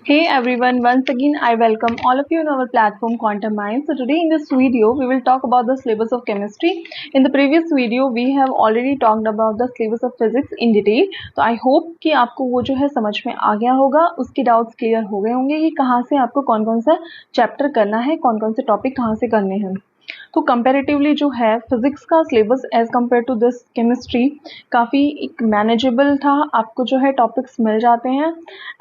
Hey everyone, once again I welcome all of you in our platform Quantum Mind. So today in this video we will talk about the syllabus of chemistry. In the previous video we have already talked about the syllabus of physics in detail. तो I hope कि आपको वो जो है समझ में आ गया होगा, उसके डाउट्स क्लियर हो गए होंगे कि कहाँ से आपको कौन कौन सा चैप्टर करना है, कौन कौन से टॉपिक कहाँ से करने हैं। तो कंपैरेटिवली जो है फिजिक्स का syllabus as compare to this chemistry काफ़ी एक मैनेजेबल था। आपको जो है टॉपिक्स मिल जाते हैं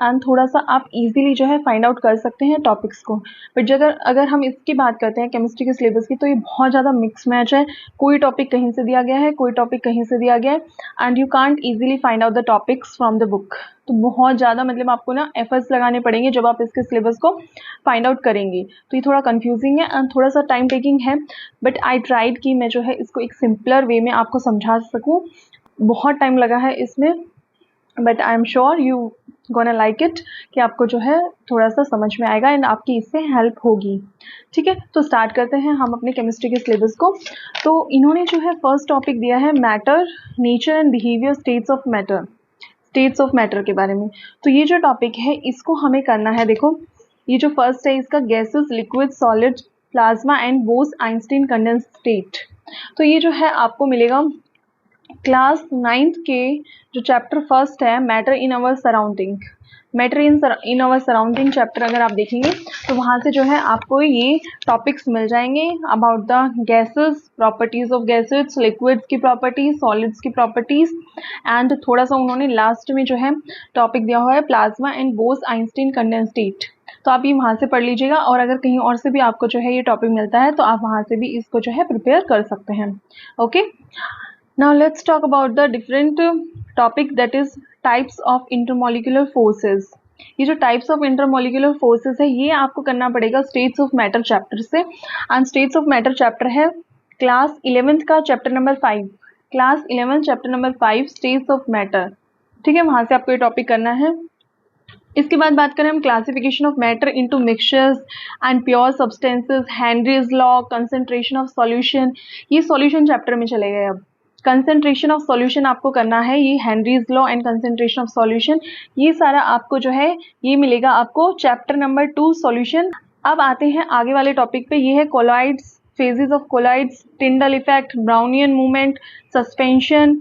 एंड थोड़ा सा आप इजीली जो है फाइंड आउट कर सकते हैं टॉपिक्स को। बट अगर हम इसकी बात करते हैं केमिस्ट्री के सिलेबस की, तो ये बहुत ज़्यादा मिक्स मैच है। कोई टॉपिक कहीं से दिया गया है, कोई टॉपिक कहीं से दिया गया है and you can't easily find out the topics from the book. तो बहुत ज़्यादा मतलब आपको ना एफर्ट्स लगाने पड़ेंगे जब आप इसके सिलेबस को फाइंड आउट करेंगे। तो ये थोड़ा कंफ्यूजिंग है एंड थोड़ा सा टाइम टेकिंग है, बट आई ट्राइड कि मैं जो है इसको एक सिंपलर वे में आपको समझा सकूं। बहुत टाइम लगा है इसमें, but I am sure you gonna like it, कि आपको जो है थोड़ा सा समझ में आएगा एंड आपकी इससे हेल्प होगी। ठीक है, तो स्टार्ट करते हैं हम अपने केमिस्ट्री के सिलेबस को। तो इन्होंने जो है फर्स्ट टॉपिक दिया है matter, nature and behaviour, states of matter, states of matter के बारे में। तो ये जो टॉपिक है इसको हमें करना है, देखो ये जो फर्स्ट है इसका gases, liquid, solid, plasma and boss Einstein condense state. तो ये जो है आपको मिलेगा क्लास 9th के जो चैप्टर फर्स्ट है matter in our surrounding, matter in our surrounding chapter अगर आप देखेंगे तो वहाँ से जो है आपको ये टॉपिक्स मिल जाएंगे about the gases, properties of gases, liquids की प्रॉपर्टीज, सॉलिड्स की प्रॉपर्टीज एंड थोड़ा सा उन्होंने लास्ट में जो है टॉपिक दिया हुआ है plasma and boss Einstein condense state. तो आप ये वहाँ से पढ़ लीजिएगा और अगर कहीं और से भी आपको जो है ये टॉपिक मिलता है तो आप वहाँ से भी इसको जो है प्रिपेयर कर सकते हैं। Okay, now let's talk about the different topic, that is types of intermolecular forces. ये जो टाइप्स ऑफ इंटरमोलिकुलर फोर्सेस है ये आपको करना पड़ेगा स्टेट्स ऑफ मैटर चैप्टर से। And states of matter chapter है क्लास 11th का chapter number 5, class 11 chapter number 5 states of matter. ठीक है, वहां से आपको ये टॉपिक करना है। इसके बाद बात करें हम classification of matter into mixtures and pure substances, Henry's law, concentration of solution, ये सॉल्यूशन चैप्टर में चले गए। अब कंसंट्रेशन ऑफ सॉल्यूशन आपको करना है, ये Henry's law and concentration of solution, ये सारा आपको जो है ये मिलेगा आपको चैप्टर नंबर 2 सॉल्यूशन। अब आते हैं आगे वाले टॉपिक पे, ये है colloids, phases of colloids, Tyndall effect, Brownian movement, suspension.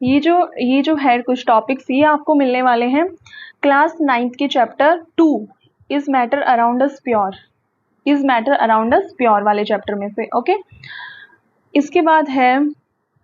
ये जो है कुछ टॉपिक्स ये आपको मिलने वाले हैं क्लास 9th के chapter 2 is matter around us pure, is matter around us pure वाले चैप्टर में से। ओके, इसके बाद है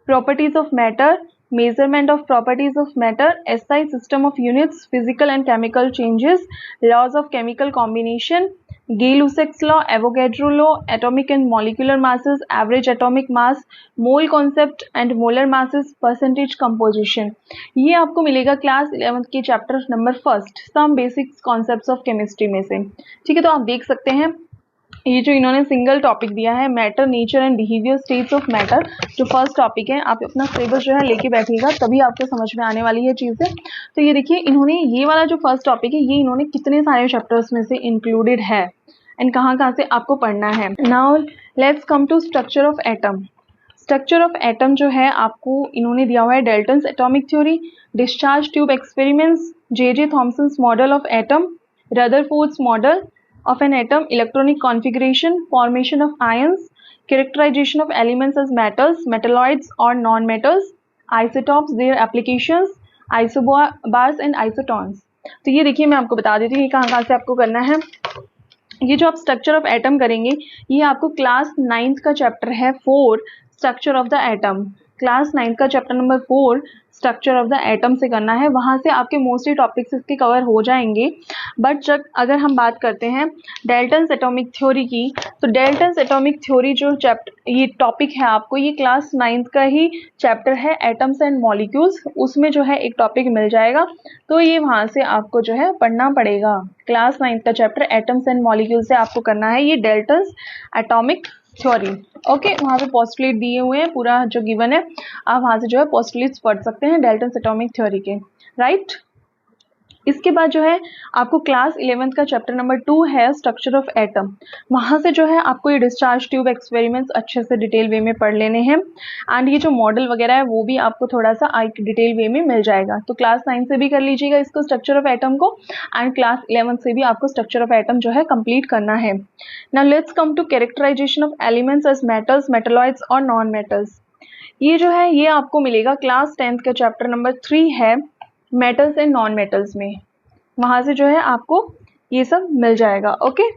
properties of matter, measurement of properties of matter, SI system of units, physical and chemical changes, laws of chemical combination, Gay-Lussac's law, Avogadro law, atomic and molecular masses, average atomic mass, mole concept and molar masses, percentage composition। ये आपको मिलेगा class 11th के chapter number 1 some basics concepts of chemistry में से। ठीक है, तो आप देख सकते हैं ये जो इन्होंने सिंगल टॉपिक दिया है matter, nature and behaviour, states of matter, जो फर्स्ट टॉपिक है, आप अपना सिलेबस जो है लेके बैठिएगा तभी आपको समझ में आने वाली है चीज़ें। तो ये देखिए इन्होंने ये वाला जो फर्स्ट टॉपिक है ये इन्होंने कितने सारे चैप्टर्स में से इंक्लूडेड है एंड कहाँ कहाँ से आपको पढ़ना है। Now let's come to structure of atom. Structure of atom जो है आपको इन्होंने दिया हुआ है Dalton's atomic theory, discharge tube experiments, J Thomson's model of atom, Rutherford's model of an atom, electronic configuration, formation of ions, characterization of elements as metals, metalloids or non-metals, isotopes, their applications, isobars and isotons। तो ये देखिए मैं आपको बता देती हूँ कहाँ कहाँ से आपको करना है। ये जो आप स्ट्रक्चर ऑफ एटम करेंगे ये आपको क्लास 9th का चैप्टर है 4 structure of the atom, class 9th का chapter number 4 structure of the atom से करना है। वहाँ से आपके मोस्टली टॉपिक्स इसके कवर हो जाएंगे। बट जब अगर हम बात करते हैं डाल्टन्स एटॉमिक थ्योरी की, तो डाल्टन्स एटॉमिक थ्योरी जो चैप्टर ये टॉपिक है आपको ये क्लास 9th का ही चैप्टर है एटम्स एंड मॉलिक्यूल्स, उसमें जो है एक टॉपिक मिल जाएगा। तो ये वहाँ से आपको जो है पढ़ना पड़ेगा। क्लास 9th का चैप्टर एटम्स एंड मॉलिक्यूल से आपको करना है ये डाल्टन्स एटॉमिक थ्योरी। ओके, वहाँ पे पोस्टुलेट दिए हुए हैं, पूरा जो गिवन है आप वहाँ से जो है पोस्टुलेट्स पढ़ सकते हैं डाल्टन्स एटॉमिक थ्योरी के, राइट। इसके बाद जो है आपको क्लास 11th का चैप्टर नंबर 2 है स्ट्रक्चर ऑफ एटम। वहाँ से जो है आपको ये डिस्चार्ज ट्यूब एक्सपेरिमेंट्स अच्छे से डिटेल वे में पढ़ लेने हैं एंड ये जो मॉडल वगैरह है वो भी आपको थोड़ा सा डिटेल वे में मिल जाएगा। तो क्लास 9 से भी कर लीजिएगा इसको स्ट्रक्चर ऑफ एटम को एंड क्लास 11 से भी आपको स्ट्रक्चर ऑफ एटम जो है कंप्लीट करना है। Now let's come to characterization of elements as metals, metalloids और नॉन मेटल्स। ये जो है ये आपको मिलेगा क्लास 10th का चैप्टर नंबर 3 है मेटल्स एंड नॉन मेटल्स में। वहां से जो है आपको ये सब मिल जाएगा। ओके,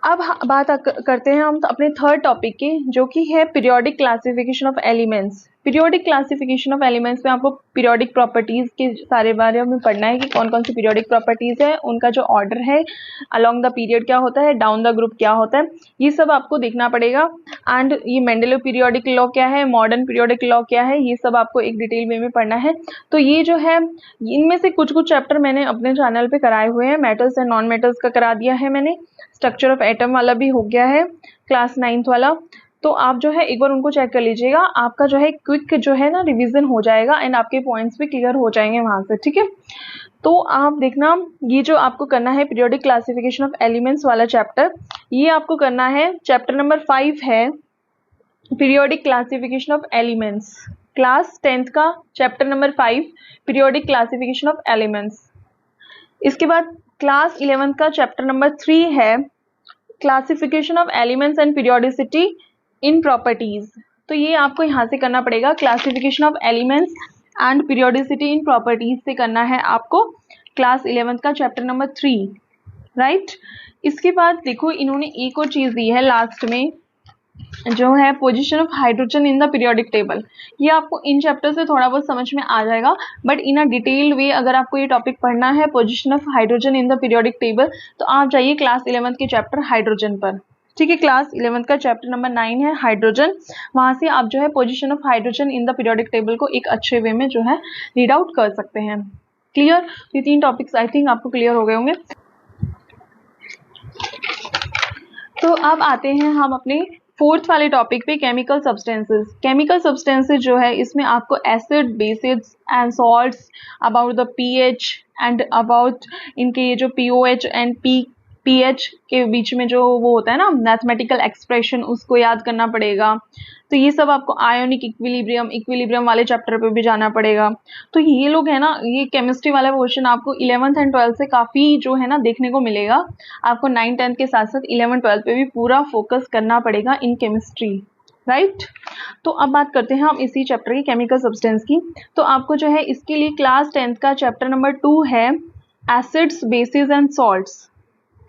अब बात करते हैं हम अपने थर्ड टॉपिक की, जो कि है periodic classification of elements. Periodic classification of elements में आपको पीरियोडिक प्रॉपर्टीज के सारे बारे में पढ़ना है कि कौन कौन सी पीरियोडिक प्रॉपर्टीज है, उनका जो ऑर्डर है अलोंग द पीरियड क्या होता है, डाउन द ग्रुप क्या होता है, ये सब आपको देखना पड़ेगा। एंड ये मेंडेलीव पीरियोडिक लॉ क्या है, मॉडर्न पीरियोडिक लॉ क्या है, ये सब आपको एक डिटेल वे में पढ़ना है। तो ये जो है इनमें से कुछ कुछ चैप्टर मैंने अपने चैनल पे कराए हुए हैं। मेटल्स एंड नॉन मेटल्स का करा दिया है मैंने, स्ट्रक्चर ऑफ एटम वाला भी हो गया है क्लास 9th वाला। तो आप जो है एक बार उनको चेक कर लीजिएगा, आपका जो है क्विक जो है ना रिवीजन हो जाएगा एंड आपके पॉइंट्स भी क्लियर हो जाएंगे वहां से। ठीक है, तो आप देखना ये जो आपको करना है पीरियोडिक क्लासिफिकेशन ऑफ एलिमेंट्स वाला चैप्टर, ये आपको करना है चैप्टर नंबर 5 है periodic classification of elements. Class 10th का chapter number 5 periodic classification of elements. इसके बाद क्लास 11th का चैप्टर नंबर 3 है classification of elements and periodicity in properties. तो ये आपको यहाँ से करना पड़ेगा, classification of elements and periodicity in properties से करना है आपको क्लास 11th का चैप्टर नंबर 3, राइट। इसके बाद देखो इन्होंने एक और चीज दी है लास्ट में, जो है position of hydrogen in the periodic table. ये आपको इन चैप्टर से थोड़ा बहुत समझ में आ जाएगा, बट इन अ डिटेल्ड वे अगर आपको ये टॉपिक पढ़ना है position of hydrogen in the periodic table, तो आप जाइए क्लास 11th के चैप्टर हाइड्रोजन पर। ठीक है, क्लास 11th का चैप्टर नंबर 9 है हाइड्रोजन। वहां से आप जो है position of hydrogen in the periodic table को एक अच्छे वे में जो है रीड आउट कर सकते हैं। क्लियर, ये 3 टॉपिक्स आई थिंक आपको क्लियर हो गए होंगे। तो अब आते हैं हम अपने 4th वाले टॉपिक पे, केमिकल सब्सटेंसेस। केमिकल सब्सटेंसेस जो है इसमें आपको acid, bases and salts, about the pH and about इनके ये जो पीओएच एंड पीएच के बीच में जो वो होता है ना मैथमेटिकल एक्सप्रेशन, उसको याद करना पड़ेगा। तो ये सब आपको आयोनिक इक्विलिब्रियम वाले चैप्टर पे भी जाना पड़ेगा। तो ये लोग है ना, ये केमिस्ट्री वाला पोर्शन आपको 11th एंड 12th से काफ़ी जो है ना देखने को मिलेगा। आपको 9th 10th के साथ साथ 11th 12th पे भी पूरा फोकस करना पड़ेगा इन केमिस्ट्री, राइट। तो अब बात करते हैं हम इसी चैप्टर की केमिकल सब्सटेंस की। तो आपको जो है इसके लिए क्लास 10th का चैप्टर नंबर 2 है acids, basis and salts.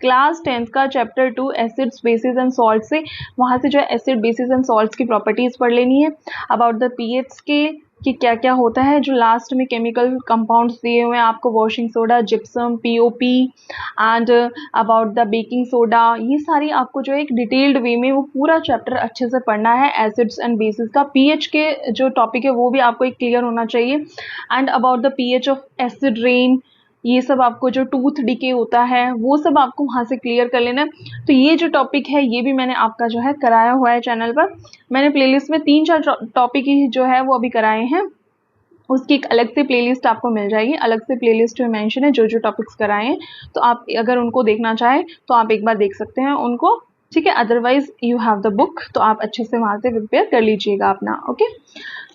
Class 10th का chapter 2 acids, basis and salt से, वहाँ से जो है एसिड, बेसिस एंड सॉल्ट्स की प्रॉपर्टीज पढ़ लेनी है। अबाउट द पीएच स्केल कि क्या क्या होता है, जो लास्ट में केमिकल कंपाउंड्स दिए हुए हैं आपको, washing soda, gypsum, POP and about the baking soda, ये सारी आपको जो एक डिटेल्ड वे में वो पूरा चैप्टर अच्छे से पढ़ना है एसिड्स एंड बेसिस का। पीएच के जो टॉपिक है वो भी आपको एक क्लियर होना चाहिए and about the pH of acid rain, ये सब आपको जो टूथ डिके होता है वो सब आपको वहाँ से क्लियर कर लेना है। तो ये जो टॉपिक है ये भी मैंने आपका जो है कराया हुआ है चैनल पर। मैंने प्लेलिस्ट में 3-4 टॉपिक ही जो है वो अभी कराए हैं, उसकी एक अलग से प्लेलिस्ट आपको मिल जाएगी, अलग से प्लेलिस्ट में मेंशन है जो जो टॉपिक्स कराए हैं। तो आप अगर उनको देखना चाहें तो आप एक बार देख सकते हैं उनको, ठीक है। Otherwise you have the book, तो आप अच्छे से वहाँ से प्रिपेयर कर लीजिएगा अपना, ओके।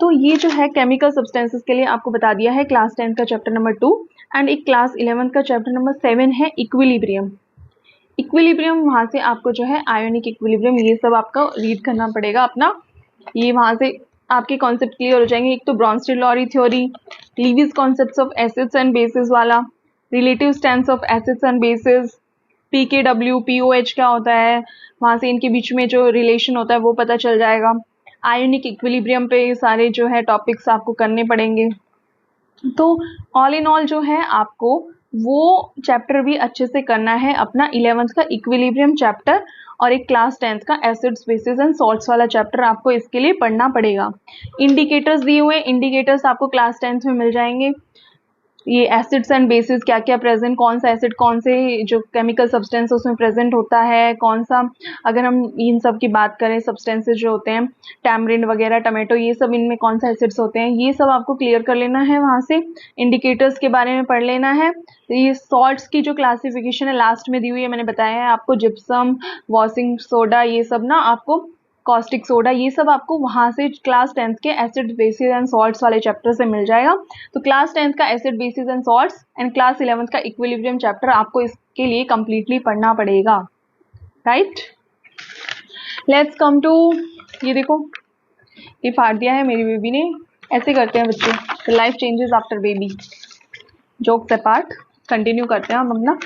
तो ये जो है केमिकल सब्सटेंसेस के लिए आपको बता दिया है क्लास 10 का चैप्टर नंबर 2 एंड एक क्लास 11 का चैप्टर नंबर 7 है इक्विलिब्रियम। इक्विलिब्रियम वहाँ से आपको जो है आयोनिक इक्विलिब्रियम, ये सब आपका रीड करना पड़ेगा अपना। ये वहाँ से आपके कॉन्सेप्ट क्लियर हो जाएंगे। एक तो Bronsted Lowry theory, Lewis concepts of acids and bases वाला, relative strengths of acids and bases, पीकेडब्ल्यू, पीओएच क्या होता है, वहाँ से इनके बीच में जो रिलेशन होता है वो पता चल जाएगा। आयोनिक इक्विलिब्रियम पे सारे जो है टॉपिक्स आपको करने पड़ेंगे। तो ऑल इन ऑल जो है आपको वो चैप्टर भी अच्छे से करना है अपना 11th का इक्विलिब्रियम चैप्टर और एक क्लास 10th का एसिड्स, बेसिस एंड सॉल्ट्स वाला चैप्टर आपको इसके लिए पढ़ना पड़ेगा। इंडिकेटर्स दिए हुए, इंडिकेटर्स आपको क्लास 10th में मिल जाएंगे। ये एसिड्स एंड बेसिस क्या क्या प्रेजेंट, कौन सा एसिड कौन से जो केमिकल सब्सटेंस उसमें प्रेजेंट होता है, कौन सा, अगर हम इन सब की बात करें सब्सटेंसेस जो होते हैं टैमरिंड वगैरह टमाटो, ये सब इनमें कौन सा एसिड्स होते हैं, ये सब आपको क्लियर कर लेना है। वहाँ से इंडिकेटर्स के बारे में पढ़ लेना है। तो ये सॉल्ट्स की जो क्लासिफिकेशन है लास्ट में दी हुई है, मैंने बताया है आपको, जिप्सम, वॉशिंग सोडा, ये सब ना आपको, कॉस्टिक सोडा, ये सब आपको वहाँ से क्लास 10th के एसिड बेसिस एंड सॉल्ट्स वाले चैप्टर से मिल जाएगा। तो क्लास 10th का acid basis and salts and class 11th का इक्विलिब्रियम चैप्टर आपको इसके लिए कंप्लीटली पढ़ना पड़ेगा, राइट। लेट्स कम टू, ये देखो ये फाड़ दिया है मेरी बेबी ने, ऐसे करते हैं बच्चे, life changes after baby. Jokes apart, continue करते हैं हम अपना।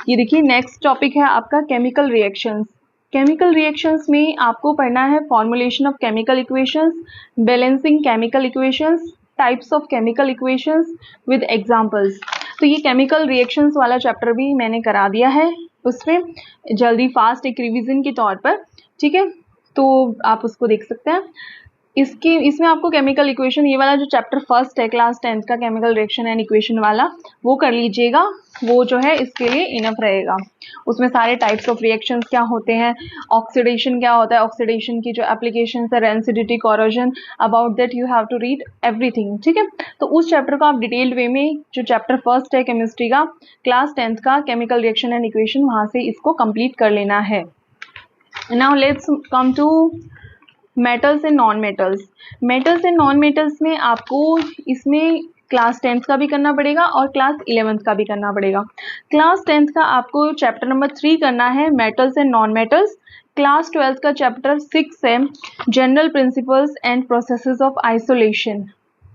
ये देखिए नेक्स्ट टॉपिक है आपका केमिकल रिएक्शंस। केमिकल रिएक्शंस में आपको पढ़ना है formulation of chemical equations, balancing chemical equations, types of chemical equations with examples. तो ये केमिकल रिएक्शंस वाला चैप्टर भी मैंने करा दिया है, उसमें जल्दी फास्ट एक रिवीजन के तौर पर, ठीक है, तो आप उसको देख सकते हैं। इसमें आपको केमिकल इक्वेशन, ये वाला जो चैप्टर फर्स्ट है क्लास 10th का केमिकल रिएक्शन एंड इक्वेशन वाला, वो कर लीजिएगा, वो जो है इसके लिए इनफ रहेगा। उसमें सारे टाइप्स ऑफ रिएक्शंस क्या होते हैं, ऑक्सीडेशन क्या होता है, ऑक्सीडेशन की जो एप्लीकेशन है, rancidity, corrosion, about that you have to read everything, ठीक है। तो उस चैप्टर को आप डिटेल्ड वे में, जो चैप्टर फर्स्ट है केमिस्ट्री का क्लास 10th का केमिकल रिएक्शन एंड इक्वेशन, वहाँ से इसको कंप्लीट कर लेना है। Now let's come to metals and non metals. Metals and non metals में आपको इसमें क्लास 10th का भी करना पड़ेगा और क्लास 11th का भी करना पड़ेगा। क्लास 10th का आपको चैप्टर नंबर 3 करना है, metals and non metals. Class 12th का चैप्टर 6 है, general principles and processes of isolation.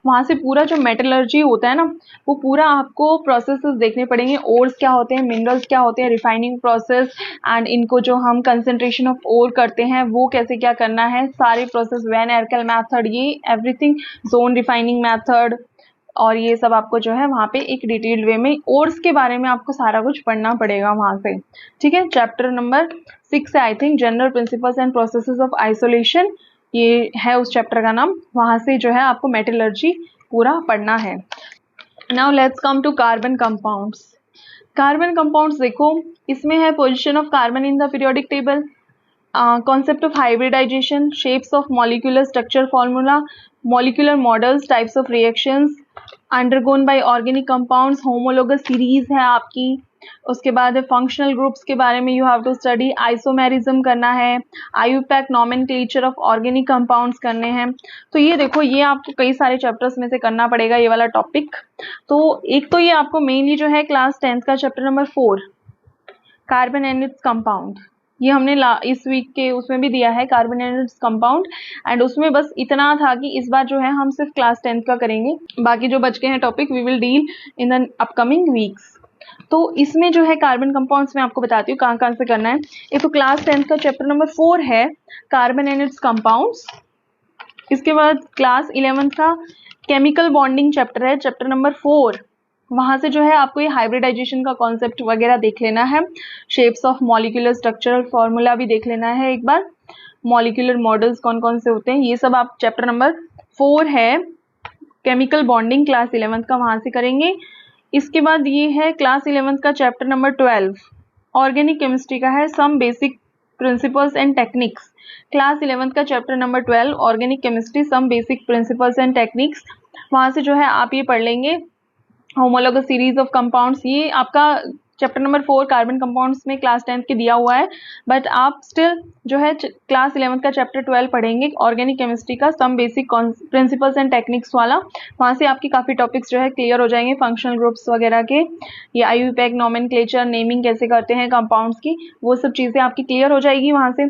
वहाँ से पूरा जो मेटलर्जी होता है ना, वो पूरा आपको प्रोसेसेस देखने पड़ेंगे, ओर्स क्या होते हैं, मिनरल्स क्या होते हैं, रिफाइनिंग प्रोसेस, एंड इनको जो हम कंसंट्रेशन ऑफ ओर करते हैं वो कैसे क्या करना है, सारे प्रोसेस, वैन एरकल मेथड, ये एवरीथिंग, जोन रिफाइनिंग मेथड, और ये सब आपको जो है वहाँ पे एक डिटेल्ड वे में ओर्स के बारे में आपको सारा कुछ पढ़ना पड़ेगा वहाँ से, ठीक है। चैप्टर नंबर 6 है I think, general principles and processes of isolation, ये है उस चैप्टर का नाम। वहाँ से जो है आपको मेटलर्जी पूरा पढ़ना है। Now let's come to carbon compounds. Carbon compounds देखो, इसमें है position of carbon in the periodic table, concept of hybridization, shapes of molecular structure formula, molecular models, types of reactions undergone by organic compounds, homologous series है आपकी। उसके बाद functional groups के बारे में you have to study, isomerism करना है, IUPAC nomenclature of organic compounds करने हैं। तो ये देखो, ये आपको कई सारे चैप्टर्स में से करना पड़ेगा ये वाला टॉपिक। तो एक तो ये आपको मेनली जो है क्लास 10th का chapter number 4 carbon and its compound, ये हमने इस वीक के उसमें भी दिया है, carbon and its compound, and उसमें बस इतना था कि इस बार जो है हम सिर्फ क्लास 10th का करेंगे, बाकी जो बच गए हैं topic we will deal in the upcoming weeks. तो इसमें जो है कार्बन कंपाउंड्स में आपको बताती हूँ कहाँ कहाँ से करना है। एक तो क्लास 10th का चैप्टर नंबर 4 है कार्बन एंड इट्स कंपाउंड्स। इसके बाद क्लास 11th का केमिकल बॉन्डिंग चैप्टर है, चैप्टर नंबर 4। वहाँ से जो है आपको ये हाइब्रिडाइजेशन का कॉन्सेप्ट वगैरह देख लेना है, shapes of molecular structural formula भी देख लेना है एक बार, मॉलिक्यूलर मॉडल्स कौन कौन से होते हैं, ये सब आप चैप्टर नंबर 4 है केमिकल बॉन्डिंग क्लास 11th का, वहाँ से करेंगे। इसके बाद ये है क्लास 11th का चैप्टर नंबर 12 ऑर्गेनिक केमिस्ट्री का है, some basic principles and techniques. Class 11th का chapter number 12 organic chemistry, some basic principles and techniques. वहाँ से जो है आप ये पढ़ लेंगे होमोलॉगस सीरीज ऑफ कंपाउंड्स, ये आपका चैप्टर नंबर 4 कार्बन कंपाउंड्स में क्लास 10th के दिया हुआ है, बट आप स्टिल जो है क्लास 11th का चैप्टर 12 पढ़ेंगे ऑर्गेनिक केमिस्ट्री का, some basic principles and techniques वाला। वहाँ से आपकी काफ़ी टॉपिक्स जो है क्लियर हो जाएंगे, फंक्शनल ग्रुप्स वगैरह के, ये आईयूपैक नॉमेनक्लेचर, नेमिंग कैसे करते हैं कंपाउंड्स की, वो सब चीज़ें आपकी क्लियर हो जाएगी वहाँ से।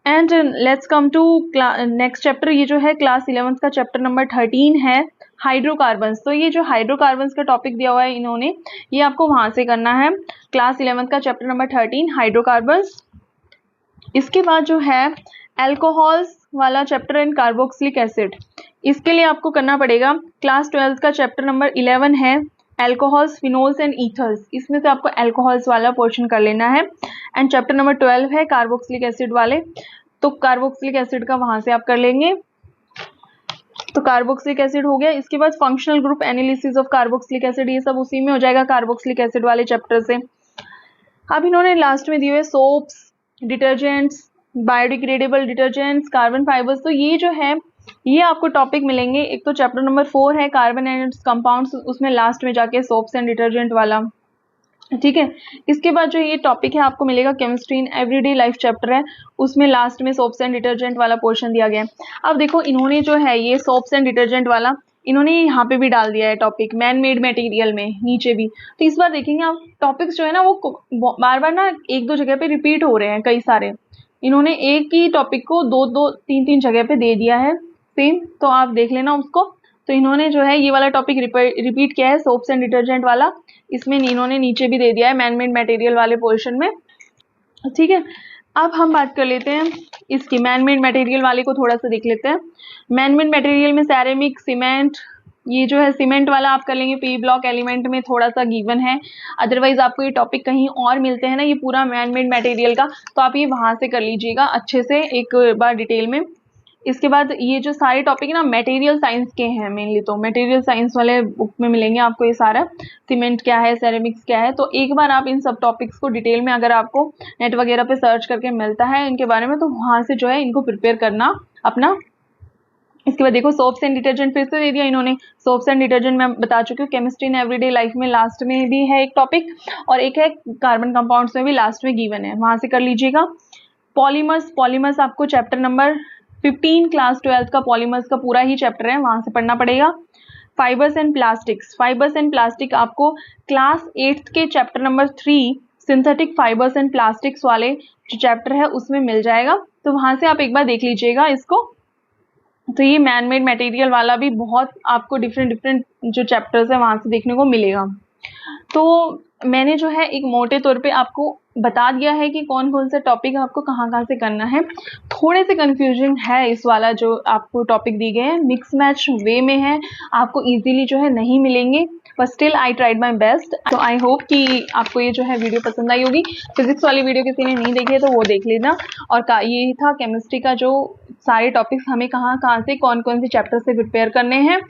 And let's come to next chapter, ये जो है क्लास 11th का चैप्टर नंबर 13 है हाइड्रोकार्बन्स। तो ये जो हाइड्रोकार्बन्स का टॉपिक दिया हुआ है इन्होंने, ये आपको वहाँ से करना है, क्लास 11th का चैप्टर नंबर 13 हाइड्रोकार्बन्स। इसके बाद जो है एल्कोहल्स वाला चैप्टर एंड कार्बोक्सिलिक एसिड, इसके लिए आपको करना पड़ेगा क्लास 12th का चैप्टर नंबर 11 है एल्कोहल्स, फिनोल्स एंड ईथर्स, इसमें से आपको एल्कोहल्स वाला पोर्शन कर लेना है। एंड चैप्टर नंबर 12 है कार्बोक्सिलिक एसिड वाले, तो कार्बोक्सिलिक एसिड का वहाँ से आप कर लेंगे। तो कार्बोक्सिलिक एसिड हो गया। इसके बाद functional group analysis of carboxylic acid, ये सब उसी में हो जाएगा कार्बोक्सिलिक एसिड वाले चैप्टर से। अब इन्होंने लास्ट में दिए हुए soaps, detergents, biodegradable detergents, carbon fibres. तो ये जो है ये आपको टॉपिक मिलेंगे। एक तो चैप्टर नंबर 4 है कार्बन एंड कंपाउंड्स, उसमें लास्ट में जाके सोप्स एंड डिटर्जेंट वाला, ठीक है। इसके बाद जो ये टॉपिक है आपको मिलेगा chemistry in everyday life chapter है, उसमें लास्ट में सोप्स एंड डिटर्जेंट वाला पोर्शन दिया गया है। अब देखो इन्होंने जो है ये सोप्स एंड डिटर्जेंट वाला इन्होंने यहाँ पे भी डाल दिया है टॉपिक, मैन मेड मटेरियल में नीचे भी। तो इस बार देखेंगे आप टॉपिक्स जो है ना वो बार बार ना एक दो जगह पे रिपीट हो रहे हैं कई सारे। इन्होंने एक ही टॉपिक को दो दो तीन तीन जगह पे दे दिया है सेम, तो आप देख लेना उसको। तो इन्होंने जो है ये वाला टॉपिक रिपीट किया है सोप्स एंड डिटर्जेंट वाला, इसमें इन्होंने नीचे भी दे दिया है मैन मेड मटेरियल वाले पोर्शन में, ठीक है। अब हम बात कर लेते हैं इसकी मैन मेड मटेरियल वाले को, थोड़ा सा देख लेते हैं। मैन मेड मटेरियल में सैरेमिक, सीमेंट, ये जो है सीमेंट वाला आप कर लेंगे पी ब्लॉक एलिमेंट में, थोड़ा सा गिवन है। अदरवाइज आपको ये टॉपिक कहीं और मिलते हैं ना ये पूरा मैन मेड मटेरियल का, तो आप ये वहां से कर लीजिएगा अच्छे से एक बार डिटेल में। इसके बाद ये जो सारे टॉपिक ना मटेरियल साइंस के हैं मेनली, तो मटेरियल साइंस वाले बुक में मिलेंगे आपको ये सारा, सीमेंट क्या है, सेरेमिक्स क्या है। तो एक बार आप इन सब टॉपिक्स को डिटेल में अगर आपको नेट वगैरह पे सर्च करके मिलता है इनके बारे में, तो वहां से जो है इनको प्रिपेयर करना अपना। इसके बाद देखो सोप्स एंड डिटर्जेंट फिर से दे दिया इन्होंने। सोप्स एंड डिटर्जेंट मैं बता चुकी हूँ, केमिस्ट्री इन एवरीडे लाइफ में लास्ट में भी है एक टॉपिक, और एक है कार्बन कंपाउंड्स में भी लास्ट में गिवन है, वहां से कर लीजिएगा। पॉलीमर्स, पॉलीमर्स आपको चैप्टर नंबर 15 क्लास 12 का पॉलीमर्स का पूरा ही चैप्टर है, वहां से पढ़ना पड़ेगा। Fibres and plastics, fibres and plastic आपको क्लास 8 के chapter number 3 synthetic fibres and plastics वाले जो चैप्टर है उसमें मिल जाएगा, तो वहां से आप एक बार देख लीजिएगा इसको। तो ये मैन मेड मटेरियल वाला भी बहुत आपको डिफरेंट जो चैप्टर्स है वहां से देखने को मिलेगा। तो मैंने जो है एक मोटे तौर पे आपको बता दिया है कि कौन कौन सा टॉपिक आपको कहाँ से करना है। थोड़े से कंफ्यूजन है इस वाला जो आपको टॉपिक दी गए हैं, मिक्स मैच वे में है, आपको इजीली जो है नहीं मिलेंगे, पर still I tried my best. तो आई होप कि आपको ये जो है वीडियो पसंद आई होगी। फिजिक्स वाली वीडियो किसी ने नहीं देखी है तो वो देख लेना। और ये था केमिस्ट्री का जो सारे टॉपिक्स हमें कहाँ से कौन कौन से चैप्टर से प्रिपेयर करने हैं।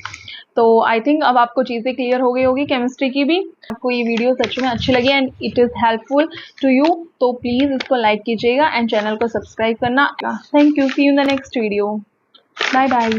तो आई थिंक अब आपको चीज़ें क्लियर हो गई होगी केमिस्ट्री की भी। आपको ये वीडियो सच में अच्छी लगी and it is helpful to you, तो प्लीज़ इसको लाइक कीजिएगा एंड चैनल को सब्सक्राइब करना। Thank you, see you in the next video, bye bye.